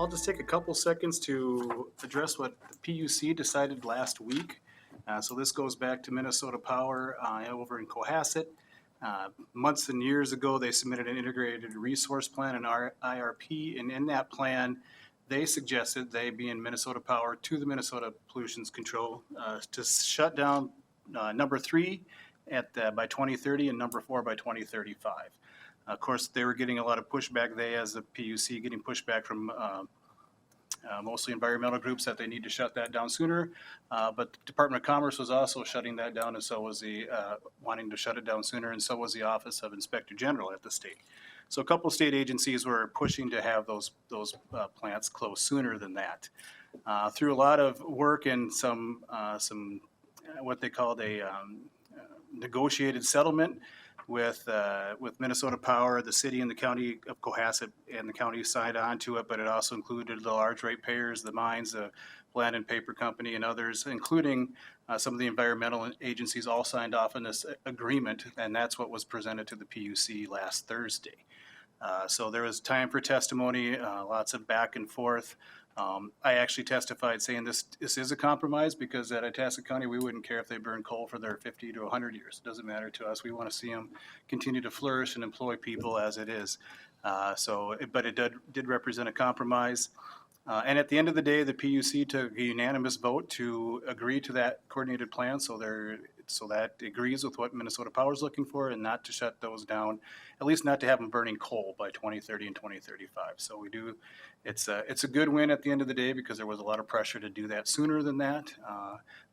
I'll just take a couple seconds to address what the PUC decided last week. So this goes back to Minnesota Power over in Cohasset. Months and years ago, they submitted an integrated resource plan, an IRP, and in that plan, they suggested, they being Minnesota Power, to the Minnesota Pollution Control to shut down number 3 by 2030 and number 4 by 2035. Of course, they were getting a lot of pushback. They, as the PUC, getting pushback from mostly environmental groups that they need to shut that down sooner. But the Department of Commerce was also shutting that down, and so was the wanting to shut it down sooner, and so was the Office of Inspector General at the state. So a couple of state agencies were pushing to have those plants close sooner than that. Through a lot of work and some what they called a negotiated settlement with Minnesota Power, the city and the county of Cohasset, and the county signed on to it, but it also included the large ratepayers, the mines, the Land and Paper Company, and others, including some of the environmental agencies, all signed off on this agreement, and that's what was presented to the PUC last Thursday. So there was time for testimony, lots of back and forth. I actually testified saying this is a compromise because at Itasca County, we wouldn't care if they burn coal for their 50 to 100 years. It doesn't matter to us. We want to see them continue to flourish and employ people as it is. But it did represent a compromise. And at the end of the day, the PUC took a unanimous vote to agree to that coordinated plan. So that agrees with what Minnesota Power is looking for, and not to shut those down, at least not to have them burning coal by 2030 and 2035. So we do. It's a good win at the end of the day because there was a lot of pressure to do that sooner than that.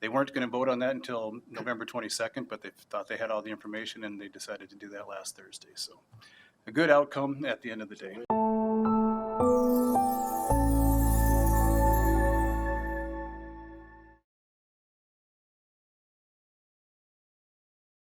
They weren't going to vote on that until November 22nd, but they thought they had all the information and they decided to do that last Thursday. So a good outcome at the end of the day.